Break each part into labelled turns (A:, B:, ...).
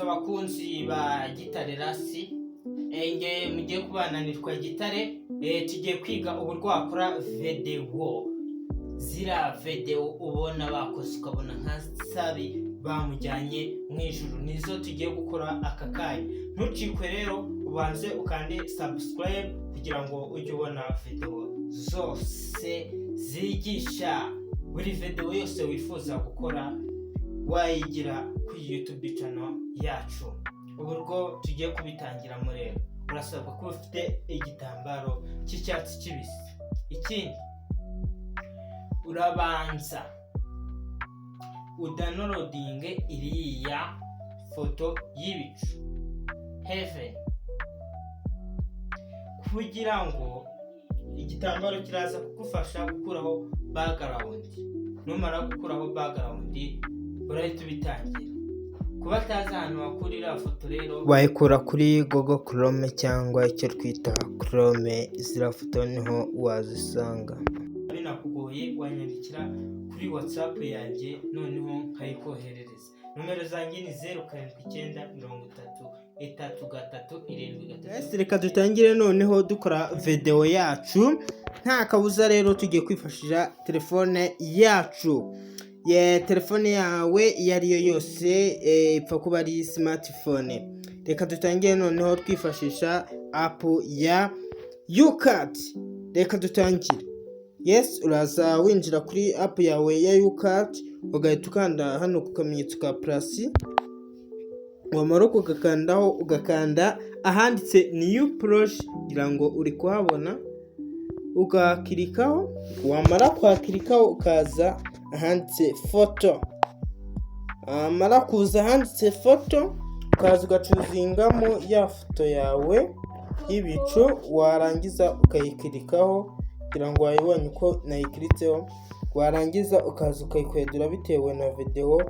A: abakunzi ba Gitare Rasi, nge mugiye kubananirwa Gitare, tugiye kwiga uburyo wakora video. Zira video ubona bakoze ukabona nka sabi bamujyanye mu ijuru, nizo tugiye gukora aka kanya. Ntucikwe rero, ubanze ukande subscribe kugira ngo ujye ubona video zose zigisha. Buri video yose wifuza gukora wayigira kuri YouTube channel yacu. Uburyo tugiye kubitangira rero, urasabwa kuba ufite igitambaro cy'icyatsi kibisi. Ikindi, urabanza udownloading iriya foto y'ibicu heaven, kugira ngo igitambaro kiraza kugufasha gukuraho background. Numara gukuraho background, urahita ubitangira. Kuba atazi ahantu wakurira foto rero, wayikura kuri Google Chrome cyangwa icyo twita Chrome. Zira foto niho wazisanga. Binakugoye wanyandikira kuri WhatsApp yanjye, noneho nkayikoherereza. Numero zanjye ni 0793337373. Reka dutangire noneho dukora video yacu. Nta kabuza rero tugiye kwifashisha telefone yacu. Telefone yawe iyo ari yo yose ipfa kuba ari smartphone. Reka dutangire noneho twifashisha app ya YouCut. Reka dutangire. Yes, uraza winjira kuri app yawe ya YouCut, ugahita ukanda hano ku kamenyetso ka plus, wamara kugakandaho ugakanda ahanditse new project kugira ngo uri kuhabona, ugakirikaho. Wamara kwakirikaho ukaza ahanditse photo. Amara kuza ahanditse photo, ukaza ugacuzingamo ya foto yawe y'ibicu, warangiza ukayikirikaho kugira ngo wayibone uko nayikiritseho. Warangiza ukaza ukayikwedura bitewe na video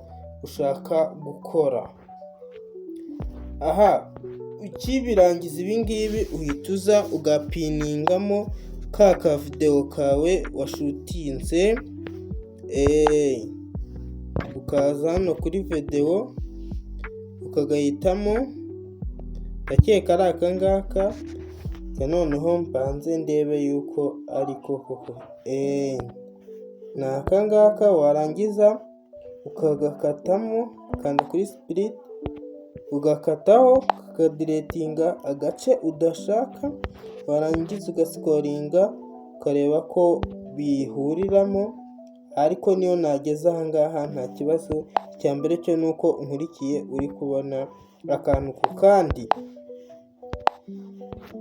A: ushaka gukora. Aha, ukibirangiza ibingibi uhituza ugapiningamo ka video kawe washutinze. Ukaza hano kuri video ukagahitamo, ndakeka ari aka ngaka. Noneho mbanze ndebe yuko ariko koko ni aka ngaka. Warangiza ukagakatamo, kanda kuri split ugakataho, ukadiretinga agace udashaka. Warangiza ugascoringa ukareba ko bihuriramo, ariko niyo nageze aha ngaha nta kibazo. Icyambere cyo nuko nkurikiye uri kubona akantu ku kandi.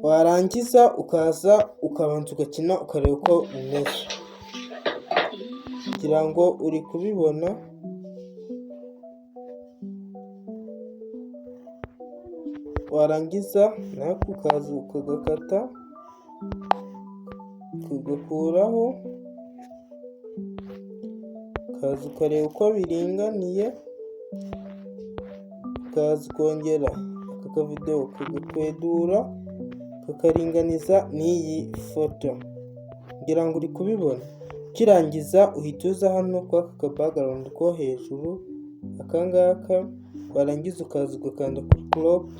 A: Warangiza ukaza ukabanza ugakina ukareba uko bimeze, kugira ngo uri kubibona. Warangiza nako ukaza ukagakata ukagakuraho, ukaza ukareba uko biringaniye, ukaza ukongera aka video ukagakwedura ukakaringaniza n'iyi foto, kugira ngo uri kubibona. Kirangiza uhituza hano kwa aka background ko hejuru aka ngaka. Warangiza ukaza ugakanda kuri crop,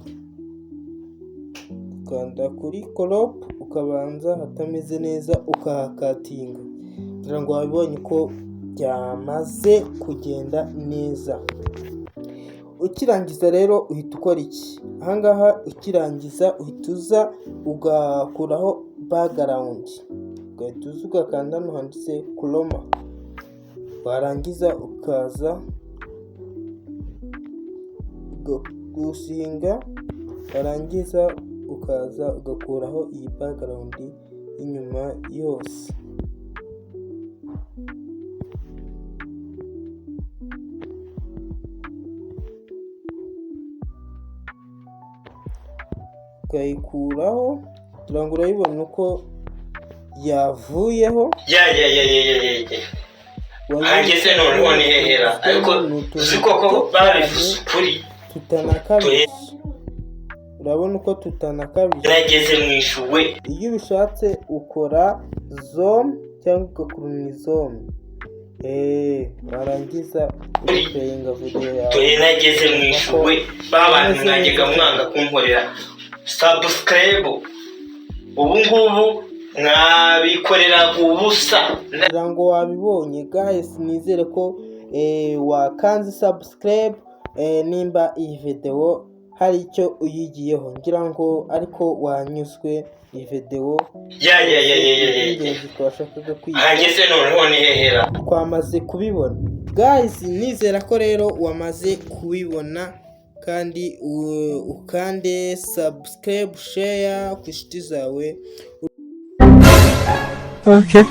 A: ukanda kuri crop, ukabanza hatameze neza ukahakatinga kugira ngo wabibonye ko byamaze kugenda neza. Ukirangiza rero uhita ukora iki? Aha ngaha ukirangiza uhituza ugakuraho background, ugahituza ugakanda hano handitse Chroma. Warangiza ukaza ugasinga, warangiza ukaza ugakuraho iyi background inyuma yose. Ukayikuraho kugira ngo urayibone uko yavuyeho.
B: Hangeze noneho ni hehera, ariko uziko ko babivuze kuri
A: tutanakabije. Urabona uko tutanakabije,
B: nageze mwishuwe.
A: Iyo ubishatse ukora zoom cyangwa ugakurura zoom.
C: warangiza uriplayinga video yawe.
B: Dore nageze mu ishuri babantu mwajyaga mwanga kunkorera subscribe, ubu ngubu mwabikorera ubusa.
C: Ngira ngo wabibonye guys, nizere ko wakanze subscribe nimba iyi video hari icyo uyigiyeho, ngira ngo ariko wanyuzwe iyi video twashakaga kwiga.
B: Hageze noneho ni hehera
C: Twamaze kubibona guys, nizera ko rero wamaze kubibona kandi ukande subscribe, share ku inshuti zawe.
D: Okay.